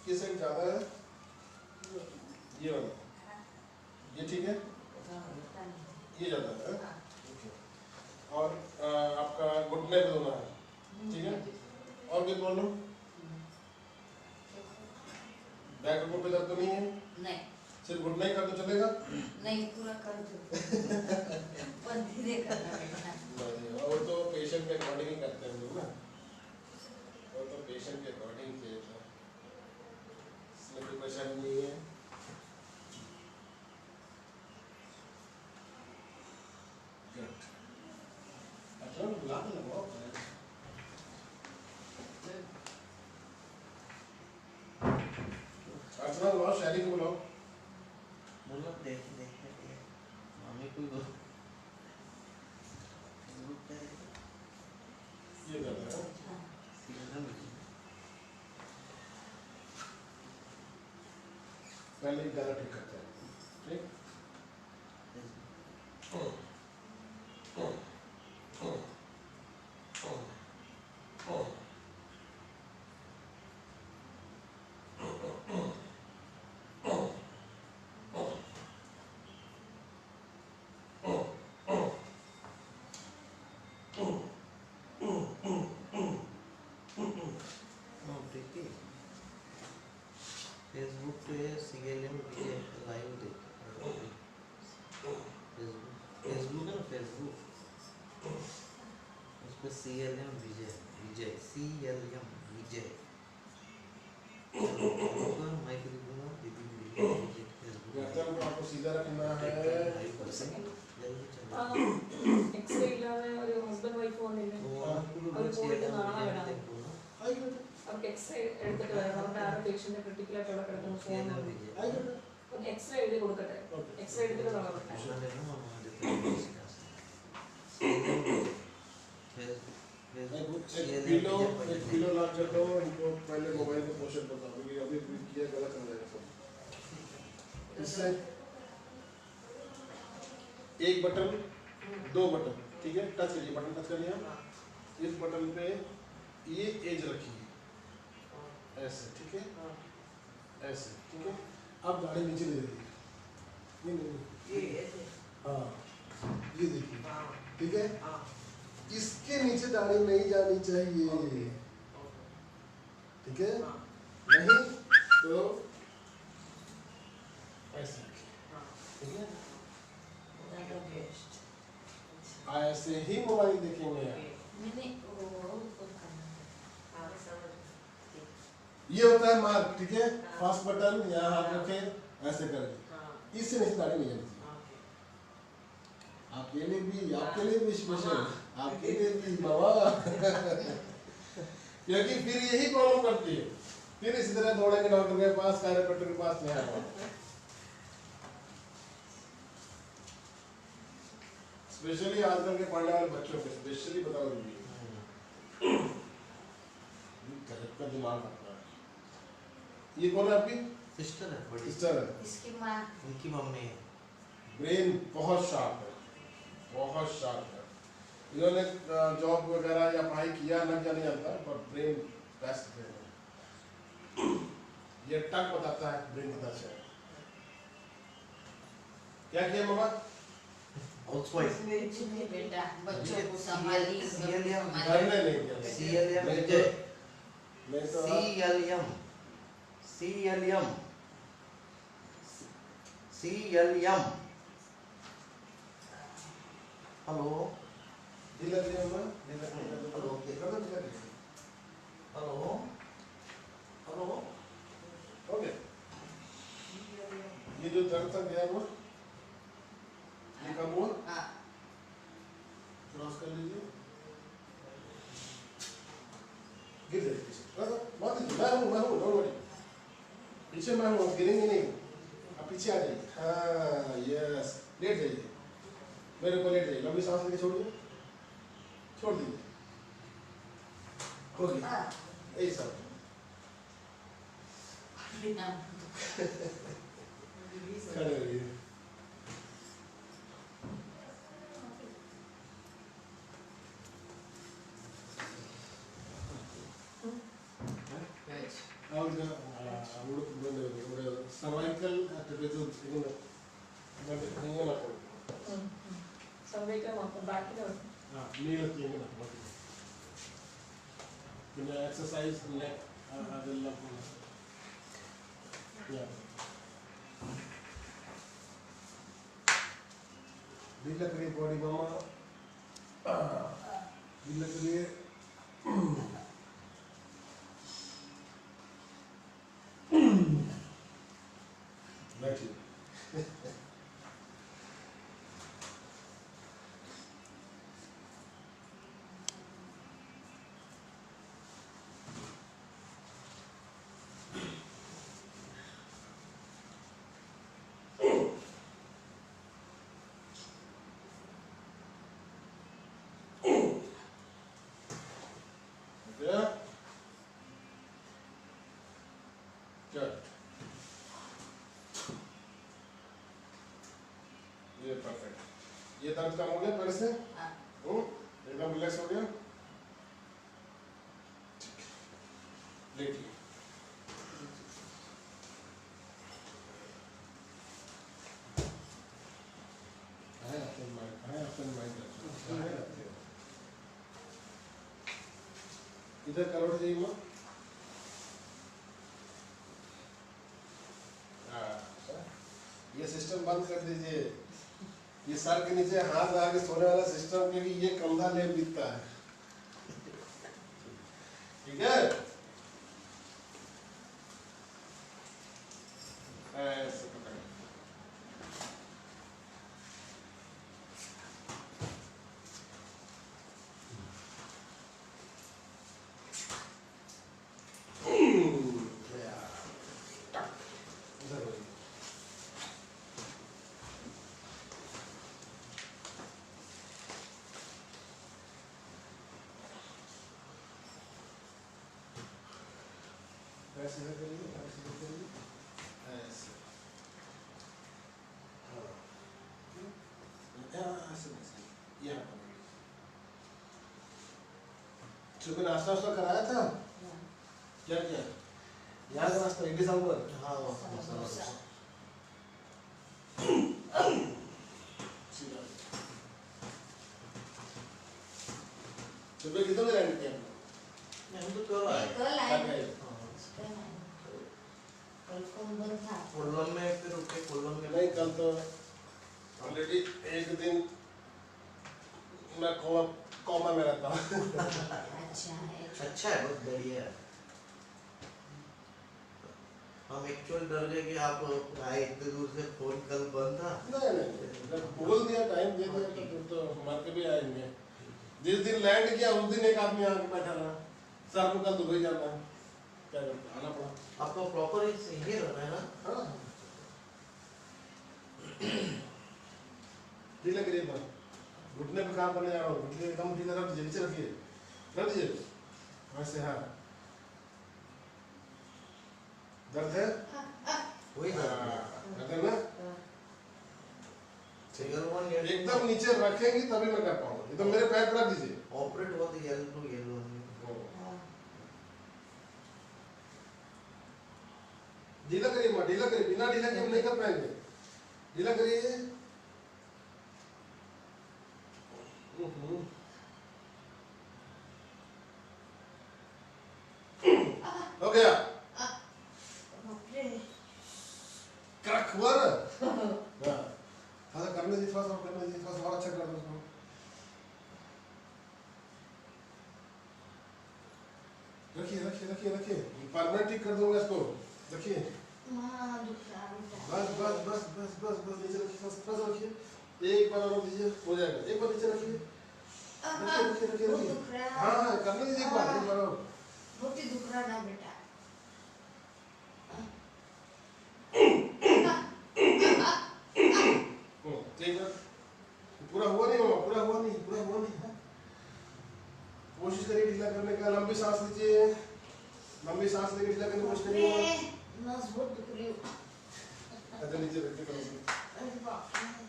किस साइड ज़्यादा है? ये वाला, ये ठीक है, ये ज़्यादा है। ओके। और आपका घुटने पे होना है, ठीक है। और कोई प्रॉब्लम? बैक घुटने पे दर्द तो नहीं है? नहीं। सिर्फ घुटना ही कर तो चलेगा? नहीं, पूरा कर दो। पर धीरे करना बेटा। वो तो पेशेंट के अकॉर्डिंग ही करते हैं हम लोग ना, वो तो पेशेंट के अकॉर्डिंग किया था, इसमें कोई परेशानी नहीं है। अच्छा बुला के लगाओ, अर्चना बुलाओ, शैली को बुलाओ। बोलो देख मामी कोई बोल ये कर रहा है पहले ही गला ठीक करते हैं, ठीक। फेसबुक पे सीएलएम विजय लाइव देख फेसबुक है ना फेसबुक उस पर सीएलएम विजय विजय सीएलएम विजय माइक दिखाऊंगा दीदी विजय फेसबुक गर्दन को आपको सीधा रखना है। एक्सरे इलावे और हस्बैंड वाइफ फोन ले अब एक्सरे എടുത്തിട്ട് വരണം നമ്മുടെ ആ പേഷ്യന്റ് ക്രിട്ടിക്കൽ ആയിട്ടുള്ള കിടക്കുന്ന ഫോൺ എക്സ്റേ എഴുതി കൊടുക്കട്ടെ എക്സ്റേ എടുത്തിട്ട് വരണം एक किलो लाख कर दो इनको, पहले मोबाइल पे पोषण बताओ क्योंकि अभी किया गलत हो जाएगा सब। इससे एक बटन, दो बटन, ठीक है, टच करिए, बटन टच कर लिया, इस बटन पे ये एज रखिए ऐसे, ठीक है, ऐसे, ठीक है। अब गाड़ी नीचे ले लीजिए, ये हाँ ये देखिए, ठीक है। इसके नीचे दाढ़ी नहीं जानी चाहिए, ठीक है। नहीं तो ऐसे, ठीक है। ऐसे ही मोबाइल देखेंगे आप। ये होता है मार्क, ठीक है। फर्स्ट बटन यहाँ हाथ रखे, ऐसे करेंगे, इससे नहीं दाढ़ी नहीं जाती। आपके लिए भी स्पेशल, आपके लिए भी बाबा क्योंकि फिर यही प्रॉब्लम करती है, फिर इसी तरह दौड़ेंगे डॉक्टर के पास, कायरोप्रैक्टर के पास नहीं आएगा। स्पेशली आजकल के पढ़ने वाले बच्चों को स्पेशली बताओ गजब का दिमाग आता है। ये कौन है आपकी सिस्टर है बड़ी सिस्टर है, इसकी माँ उनकी मम्मी है। ब्रेन बहुत शार्प है, बहुत शार्प है। इन्होंने जॉब वगैरह या पढ़ाई किया लग जाने जाता है, पर ब्रेन बेस्ट ब्रेन है। ये टक बताता है ब्रेन कितना अच्छा है। क्या किया मामा? बेटा बच्चों को संभालिए करने नहीं दिया। सीएलएम नहीं विजय तो सीएलएम सीएलएम सीएलएम हेलो दिला दिया मामा, हेलो देखा तो दिला दिया। हेलो हेलो ओके, ये जो दर्द था गया वो, ये कब हुआ? क्रॉस कर लीजिए, गिर जाइए पीछे, मैं हूँ, डोंट वरी, पीछे मैं हूँ, गिरेंगे नहीं, आप पीछे आ जाइए। हाँ यस, लेट जाइए, मेरे को लेट जाइए, लंबी सांस लेके छोड़िए, छोड़ दीजिए, हो गया, यही सब। खड़े रहिए। और സർവൈക്കൽ ഇങ്ങനെ സർവൈക്കൽ മാത്രം ബാക്കിൽ നീളത്തിൽ ഇങ്ങനെ പിന്നെ എക്സസൈസ് അതെല്ലാം ढीला करिए बॉडी मामा ढीला करिए बैठिए ये परफेक्ट ये दर्द कम हो गया पहले से एकदम रिलैक्स हो गया लेटिए इधर करोड़ जाइए माँ ये सिस्टम बंद कर दीजिए ये सर के नीचे हाथ लगा के सोने वाला सिस्टम क्योंकि ये कंधा ले बीतता है ठीक है ऐसे पकड़े ऐसे करिए ऐसे यहाँ सुबह नाश्ता वास्ता कराया था क्या किया यहाँ का नाश्ता इडली सांभर हाँ वो समोसा। सुबह कितने बजे लैंड किया हम तो कल आए कल क्या आए किया? कल कौन बंद था कोल्लम में फिर रुके कोल्लम में नहीं कल तो ऑलरेडी एक दिन मैं कोमा में रहता हूँ अच्छा है अच्छा है बहुत बढ़िया है हम एक्चुअल डर गए कि आप आए इतने दूर से फोन कल बंद था नहीं जब बोल दिया टाइम दे दिया तो फिर तो मार के भी आएंगे जिस दिन लैंड किया उस दिन एक आदमी आके बैठा रहा सर को कल दुबई जाना है क्या करता आना पड़ा आपका प्रॉपर यही रहना है ना हाँ ढीला करिए पर घुटने पे काम करने जा रहा हूँ घुटने एकदम ढीला रख दीजिए नीचे रखिए रख दीजिए वैसे हाँ दर्द है वही दर्द है ना सिंगल वन एकदम नीचे रखेंगी तभी मैं कर पाऊंगा एकदम मेरे पैर पर रख दीजिए ऑपरेट हुआ तो येलो ढीला करिए माँ ढीला करिए बिना ढीला के हम नहीं कर पाएंगे ढीला करिए हो गया क्रक हुआ ना हाँ करने दीजिए थोड़ा सा करने दीजिए थोड़ा सा और अच्छा कर दो उसको रखिए रखिए रखिए रखिए परमानेंट ठीक कर दूंगा इसको रखिए बस बस बस बस बस बस नीचे रखिए थोड़ा सा रखिए एक बार और दीजिए हो जाएगा एक बार नीचे रखिए रखिए रखिए रखिए हाँ हाँ करने दीजिए एक बार और बहुत ही दुख रहा ना बेटा ठीक है पूरा हुआ नहीं मामा पूरा हुआ नहीं कोशिश करिए ढीला करने का लंबी सांस लीजिए लंबी सांस लेके ढीला करने की कोशिश करिए नस बहुत दुख रही हूँ अच्छा नीचे रखिए कम अरे बाप रे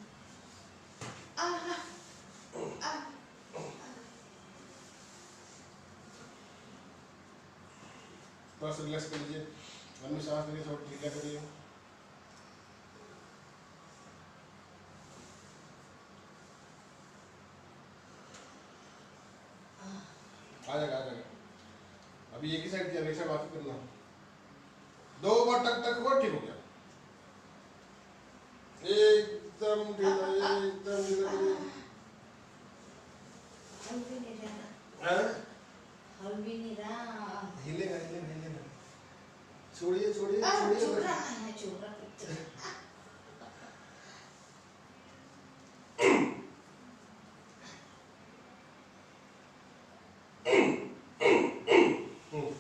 थोड़ा सा रिलैक्स कर लीजिए लंबी सांस लेके थोड़ा ढीला करिए। आ जाएगा आ जाएगा। अभी एक ही साइड किया, एक साइड वापस करना। 2 बार टक टक हुआ, ठीक हो गया। एकदम ढीला, एकदम ढीला करिए। हल भी नहीं रहा, हाँ? हल भी नहीं रहा। हिलेगा हिलेगा हिलेगा। छोड़िए छोड़िए चुप छोड़िए। रहा है, चुप रहा पिक्चर।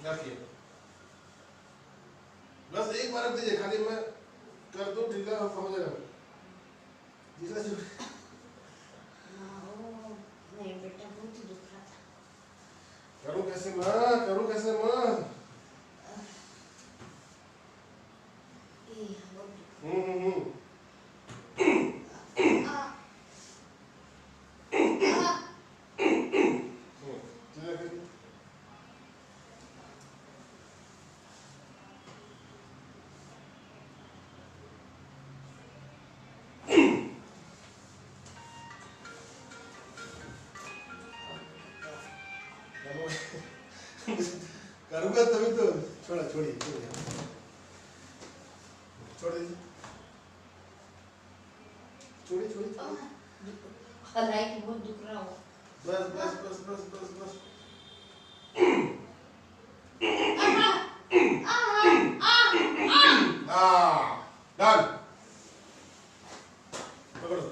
रखिए। बस एक बार रख दीजिए, खाली मैं कर दूं, ढीला हो जाएगा। ढीला जो नहीं बेटा, बहुत ही दुख रहा था। करूं कैसे माँ, करूं कैसे माँ? ये बहुत दुख। हम्म। ढीला करिए। करूंगा तभी तो। छोड़ा छोड़िए छोड़िए, छोड़ दीजिए, छोड़िए छोड़िए। हलाई की बहुत दुख रहा हो। बस बस बस बस बस बस। डन। पकड़ो।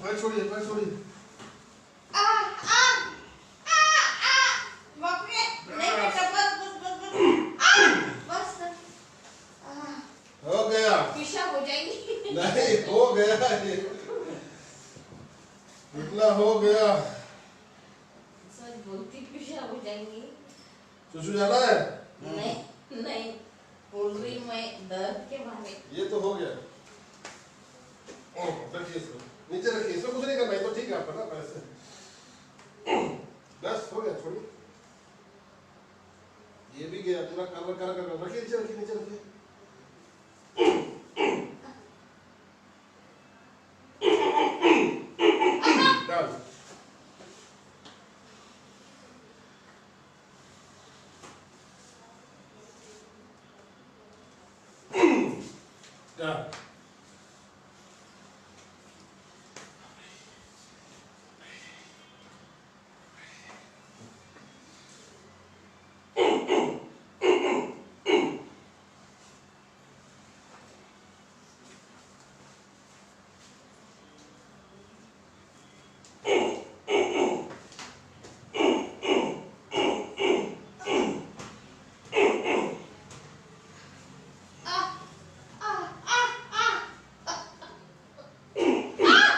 पैर छोड़िए, पैर छोड़िए। बाप रे, नहीं बेटा, बस हो गया। पेशाब हो जाएगी। नहीं, हो गया ये। इतना हो गया। सच बोलती, पेशाब हो जाएंगी। सुसु जाना है? नहीं नहीं, बोल रही मैं दर्द के मारे। ये तो हो गया। रखिए इसको, नीचे रखिए, इसको कुछ नहीं करना है, तो ठीक है आपका ना पहले से। बस हो गया, छोड़िए। ये भी गया पूरा, कवर कर रखिए, नीचे रखिए, नीचे रखिए। डन। डन।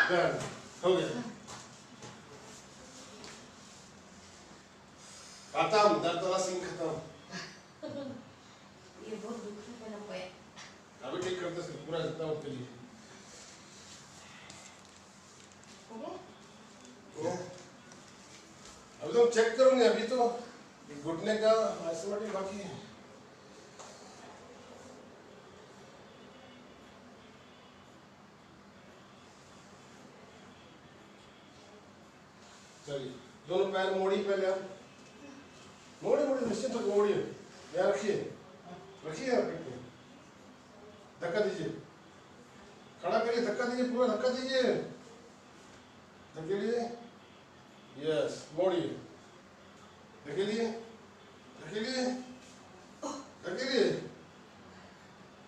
डन। हो गया। खत्म, दर्द वाला सीन खत्म। ये बहुत दुख है मेरा पैर। अभी ठीक करते हैं, पूरा जितना उसके लिए। हो गया? अभी तो चेक करूंगे, अभी तो घुटने का आइसोमेट्रिक बाकी है। चलिए, दोनों पैर मोड़ी, पहले आप मोड़ी मोड़ी निश्चित होकर मोड़िए। यहाँ रखिए, रखिए यहाँ पेट में, धक्का दीजिए, खड़ा करिए, धक्का दीजिए, पूरा धक्का दीजिए, धकेलिए, यस, मोड़िए, धकेलिए, धकेलिए, धकेलिए,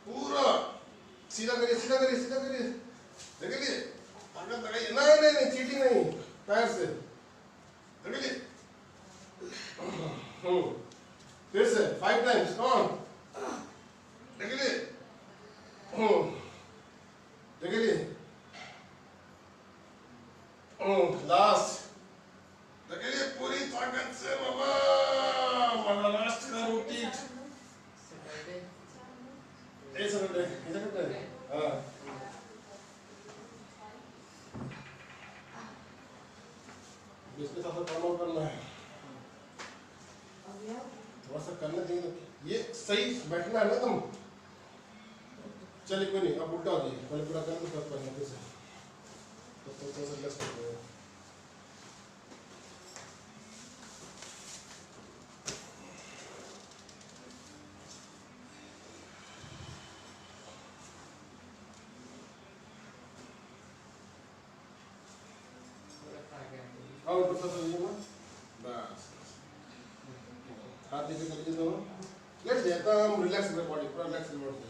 पूरा सीधा करिए, सीधा करिए, सीधा करिए, धकेलिए, ताकत लगाइए, नहीं नहीं नहीं, चीटिंग नहीं, पैर से धकेलिए। फिर से 5 टाइम्स, कौन धकेलिए, धकेलिए, लास्ट धकेलिए पूरी ताकत से बाबा, लास्ट का रोटी। एक सेकंड, हाँ इसके साथ काम और करना है, अब यार थोड़ा सा करना चाहिए। ये सही बैठना है ना तुम। चलिए कोई नहीं, अब उल्टा हो जाइए, पहले पूरा कर दो फिर पढ़ने से तो थोड़ा सा लेस कर दो। और ऊपर से लीजिए ना, बस हाथ नीचे करके दोनों लेट जाता, हम रिलैक्स कर बॉडी, पूरा रिलैक्स कर बॉडी।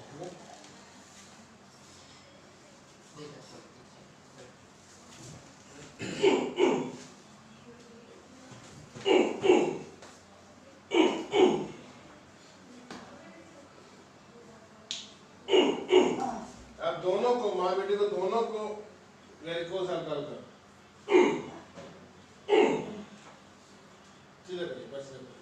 अब दोनों को, माँ बेटी को दोनों को वेरिकोस हल्का हल्का सीधा करिए, बस सीधा करिए।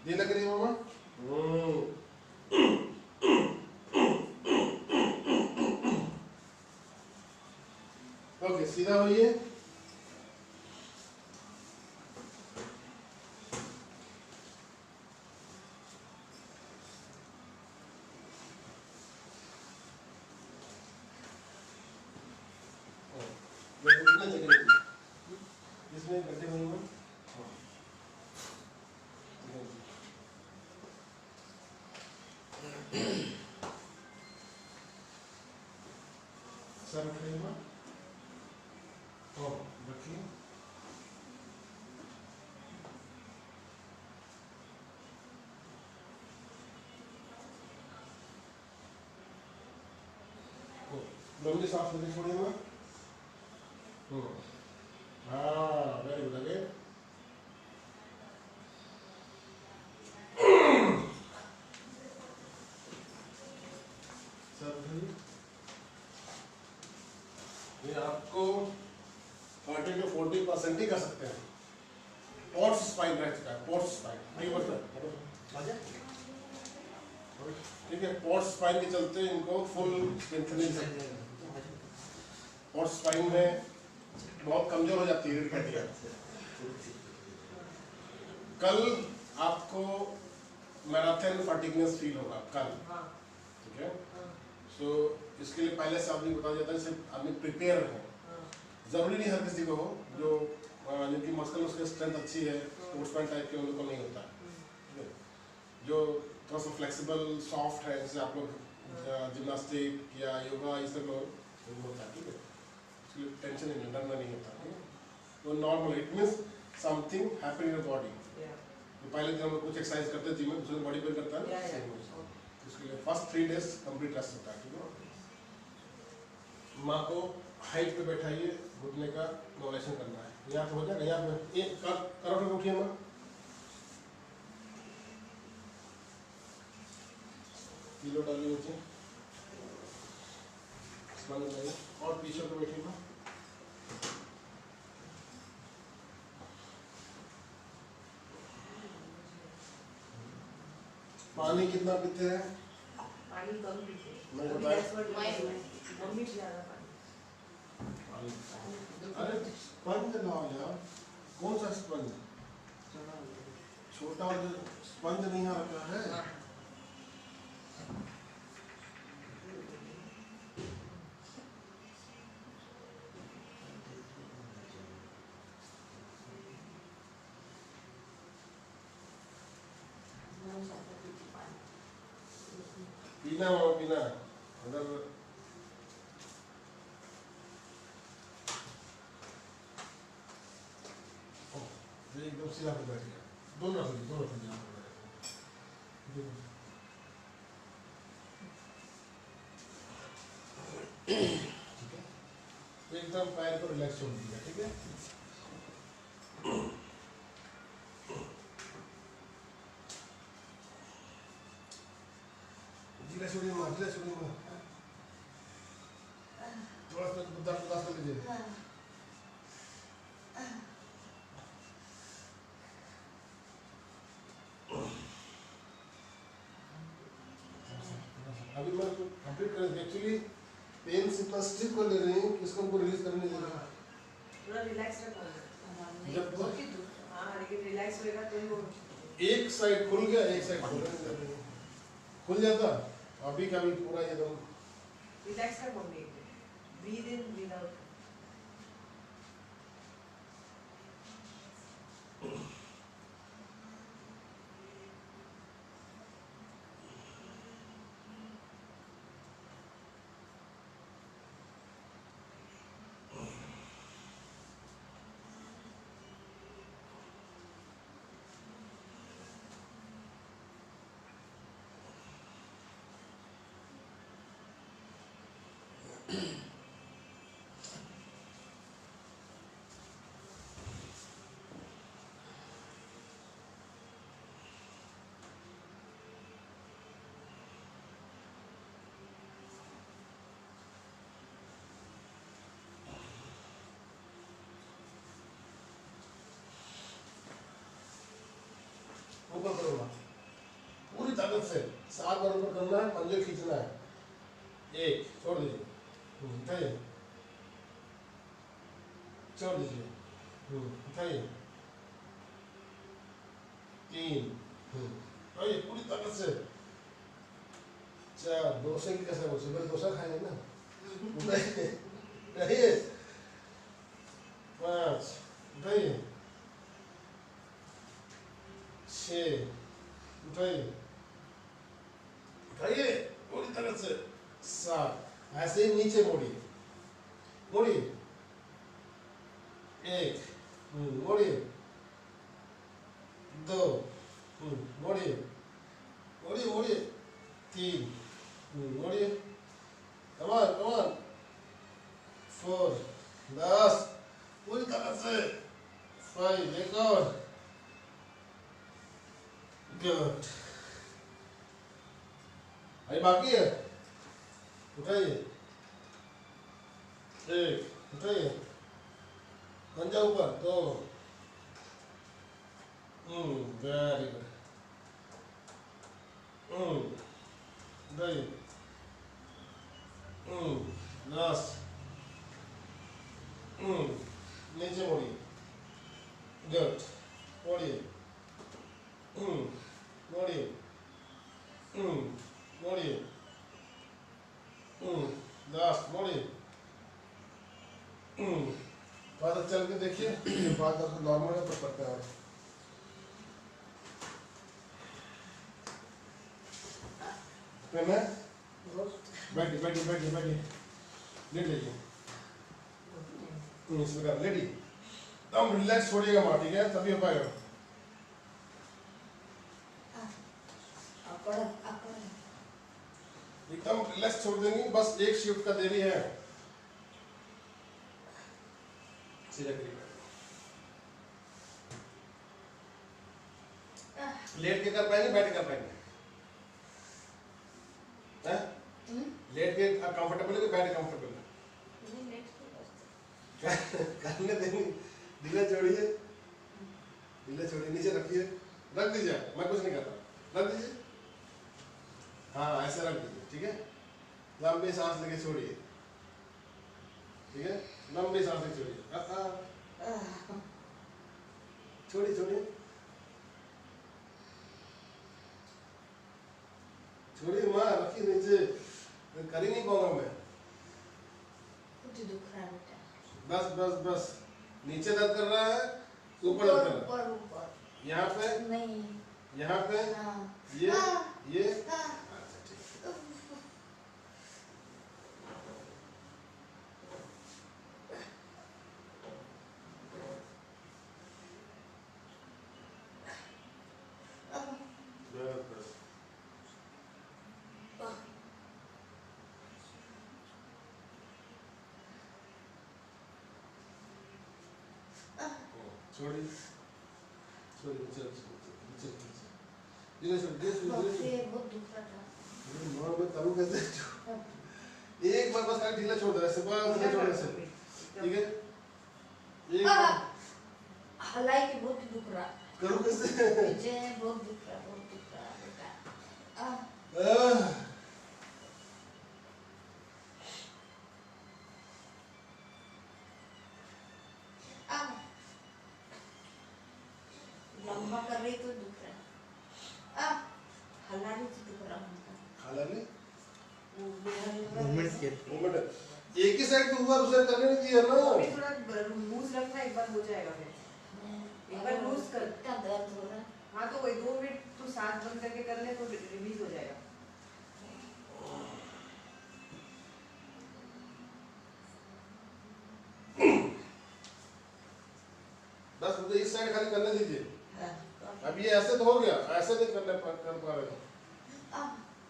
ये लग रही है मामा। ओके, सीधा होइए। इसमें गड्ढे बने हुए। सर उठाइए माँ, रखिए। लंबी सांस लेके छोड़िए माँ। हाँ, वेरी गुड। अगेन सर उठाइए। ये आपको 30 to 40% ही कर सकते हैं। पोर्ट्स स्पाइन रह चुका है, पोर्ट्स स्पाइन नहीं बचता, ठीक है। पोर्ट्स स्पाइन के चलते इनको फुल स्ट्रेंथनिंग, पोर्ट्स स्पाइन में बहुत कमजोर हो जाती है रीढ़ की हड्डियां। कल आपको मैराथन फटीगनेस फील होगा कल, ठीक है। सो इसके लिए पहले से आपने बताया जाता है, सिर्फ आदमी प्रिपेयर है। जरूरी नहीं हर किसी को हो, जो जिनकी मसल उसकी स्ट्रेंथ अच्छी है, स्पोर्ट्समैन टाइप के, उनको नहीं होता है। जो थोड़ा सा फ्लेक्सिबल सॉफ्ट है, जैसे आप लोग जिम्नास्टिक या योगा ये सब लोग होता है, ठीक है। इसलिए टेंशन नहीं, डरना नहीं होता, ठीक है। तो normal, it means something happen in your body. तो पहले दिन हम लोग कुछ एक्सरसाइज करते हैं जिम में, दूसरे बॉडी बिल्ड करता है ना, इसके लिए फर्स्ट 3 days कंप्लीट रेस्ट होता है, ठीक है। माँ को हाइट पे बैठाइए, घुटने का नॉलेशन करना है। यहाँ पे हो जाएगा, यहाँ पे एक करोड़ पे उठिए माँ, किलो डालिए नीचे, और पीछे पे बैठिए माँ। पानी कितना पीते हैं? पानी कम पीते हैं। मैं अभी बताया। that's what मम्मी ज्यादा पानी। अरे स्पंज लाओ यार, कौन सा स्पंज? छोटा और जो स्पंज नहीं आ रखा है पीना हो पीना अगर एकदम सीधा पे बैठ गया दोनों रख लीजिए यहाँ पर ठीक है तो एकदम पैर को रिलैक्स छोड़ दीजिए ठीक है धीरे छोड़िए माँ थोड़ा सा बर्दाश्त कर लीजिए अभी मैं कंप्लीट कर एक्चुअली पेन से प्लस स्टिक को ले रही हूँ इसको हमको रिलीज करने दे रहा पूरा रिलैक्स रखो जब बहुत ही दूर हाँ लेकिन रिलैक्स होएगा तो ही वो एक साइड खुल गया एक साइड खुल जाता अभी का भी पूरा एकदम रिलैक्स कर मम्मी ब्रीथ इन ब्रीथ आउट ऊपर करूँगा पूरी ताकत से 7 बार ऊपर करना है पंजे खींचना है एक छोड़ दीजिए उठाइए छोड़ दीजिए उठाइए 3 उठाइए पूरी ताकत से 4 डोसे की कैसे बोल सुबह डोसा खाएंगे ना उठाइए उठाइए 5 उठाइए 6 उठाइए उठाइए पूरी तरह से 7 ऐसे ही नीचे मोड़िए मोड़िए 1 मोड़िए 2 मोड़िए मोड़िए मोड़िए 3 मोड़िए कमान कमान 4 10 पूरी तरह से 5 एक और गुड अभी बाकी है उठाइए 1 उठाइए पंजा ऊपर 2 वेरी गुड उठाइए लास्ट नीचे मोड़िए गुड मोड़िए मोड़िए मोड़िए लास्ट मोड़िए थोड़ा चल के देखिए बात आपको नॉर्मल है तो पड़ता है मैं बैठिए बैठिए बैठिए बैठिए लेट लीजिए इस प्रकार लेटिए एकदम रिलैक्स छोड़िएगा माँ ठीक है तभी हो पाएगा एकदम रिलैक्स छोड़ देंगे बस एक शिफ्ट का देरी है सीधा करिए लेट के कर पाएंगे बैठ के कर पाएंगे लेट के कंफर्टेबल है कि बैठ के कंफर्टेबल है करने देंगे ढीला छोड़िए नीचे रखिए रख दीजिए मैं कुछ नहीं करता रख दीजिए हाँ ऐसे रख दीजिए ठीक है लंबी सांस लेके छोड़िए ठीक है लंबी सांस लेके छोड़िए छोड़िए छोड़िए छोड़िए माँ, रखिए नीचे, कर ही नहीं पाऊंगा मैं। कुछ दुख रहा है बेटा। बस बस बस, नीचे दर्द कर रहा है, ऊपर दर्द कर रहा ऊपर है। ऊपर यहाँ पे, नहीं। यहाँ पे, हाँ ये, ये, हाँ। अच्छा ठीक। बस बस। छोड़िए, छोड़िए, नीचे नीचे नीचे, धीरे से धीरे से बाप धीरे रे, से। बहुत दुख रहा था। माँ मैं करूँ कैसे? एक बार बस खाली ढीला छोड़ दो, ऐसे बस ढीला छोड़ ऐसे, ठीक है? एक बार हलाई के बहुत दुख रहा। करूँ कैसे? मुझे बहुत दुख रहा बेटा। लंबा कर रही तो दुख रहा। हला रही तो दुख रहा होता। खाला ने? मूवमेंट के मोमेंट, एक ही साइड पे हुआ, दूसरे करने नहीं दिया ना। अभी थोड़ा लूज लगता है, एक बार हो जाएगा फिर। एक बार लूज कर। इतना दर्द हो रहा है। हाँ तो वही 2 मिनट तू सांस बंद करके कर ले तो रिलीज हो जाएगा। बस मुझे इस साइड खाली करने दीजिए। अब ये ऐसे तो हो गया, ऐसे नहीं कर पा रहे हो।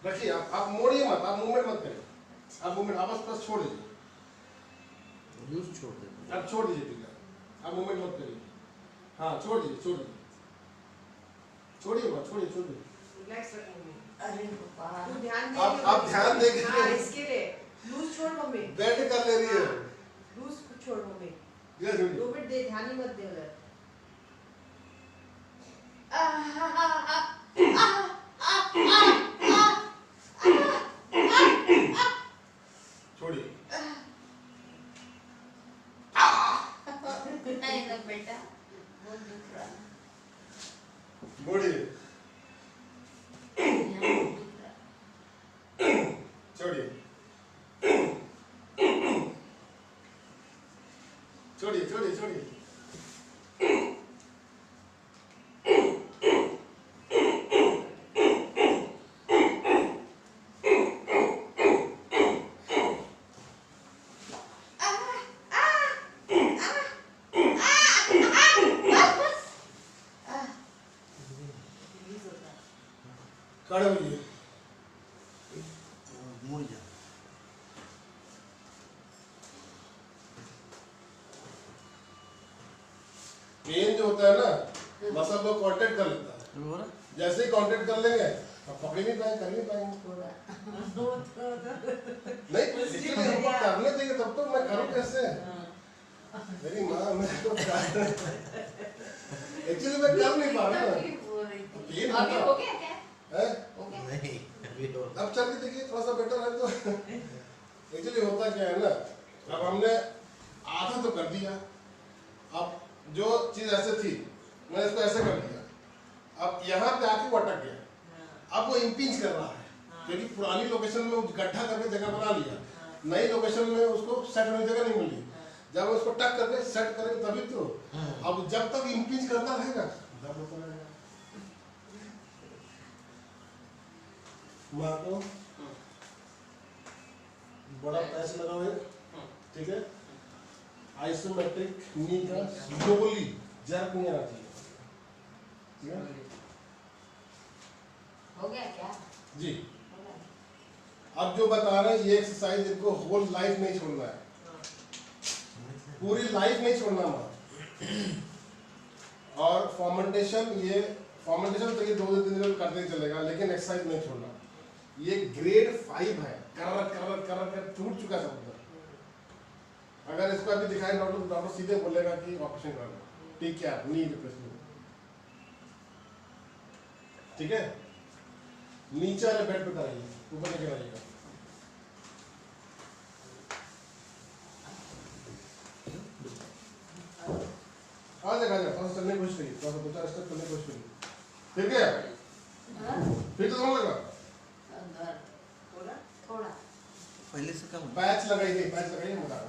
रखिए, आप मोड़िए मत, आप मूवमेंट मत करिए, आप मूवमेंट आप बस छोड़ दीजिए, लूज छोड़ दे। आप छोड़ दीजिए ठीक है, आप मूवमेंट मत करिए। हाँ छोड़ दीजिए, छोड़ दीजिए, छोड़िए मत, छोड़िए छोड़िए। रिलैक्स रख मम्मी। अरे बाबा। तू ध्यान दे। आप ध्यान देंगे। हाँ इसके लिए लूज छोड़ मम्मी। बेड कर ले रही है। लूज छोड़ मम्मी। ये छोड़िए। 2 मिनट दे, ध्यान ही मत दे उधर। छोड़िए। नहीं ना बेटा, बहुत दुख रहा। मोड़िए, यहाँ बहुत दुख रहा। छोड़िए, छोड़िए, छोड़िए, छोड़िए। रिलीज होता है। खड़े होइए। मुड़ जा। पेन जो होता है ना, मसल को कांटेक्ट कर लेता है। हो रहा? जैसे ही कांटेक्ट कर लेंगे, अब पकड़ नहीं पाएंगे, कर नहीं पाएंगे। थोड़ा। नहीं, इसलिए हमको करने देंगे तब तो मैं करूँ कैसे? मेरी माँ मेरे को एक्चुअली मैं कर नहीं पा रहा ना। हो रही थी। पेन अभी होता हो गया क्या? है? हो गया? नहीं अभी हो रहा। अब चल के देखिए, थोड़ा सा बेटर है तो। एक्चुअली होता क्या है ना, अब हमने आधा तो कर दिया, अब जो चीज ऐसे थी मैंने इसको ऐसे कर दिया, अब यहाँ पे आके वो अटक गया, अब वो इम्पिंच कर रहा है क्योंकि पुरानी लोकेशन में गड्ढा करके जगह बना लिया, नई लोकेशन में उसको सेट होने जगह नहीं मिली, जब उसको टक करके सेट करेंगे तभी तो। अब जब तक इम्पिंच करता रहेगा दर्द होता रहेगा। माँ को बड़ा पैच लगा हुआ है, ठीक है, आइसोमेट्रिक नी का स्लोली जर्क नहीं आना चाहिए, ठीक है हो गया क्या? जी। हो गया। अब जो बता रहे हैं ये एक्सरसाइज इनको होल लाइफ नहीं छोड़ना है, पूरी लाइफ नहीं छोड़ना माँ। और फॉर्मेंटेशन, ये फॉर्मेंटेशन तो ये 2-3 दिन करते ही चलेगा, लेकिन एक्सरसाइज नहीं छोड़ना। ये ग्रेड 5 है, कर टूट चुका सब उधर। अगर इसको अभी दिखाए डॉक्टर तो डॉक्टर सीधे बोलेगा कि ऑपरेशन करना, ठीक है, नी रिप्लेसमेंट, ठीक है। नीचे वाले बेड पे कराइए, ऊपर लेके आइएगा। आ जाएगा, थोड़ा सा चलने की कोशिश करिए, थोड़ा सा 2-4 स्टेप चलने की कोशिश करिए, ठीक है। हाँ? फिर तो समझ लगा। अंदर थोड़ा थोड़ा पहले से कम है। पैच लगाइए, पैच लगाइए, बता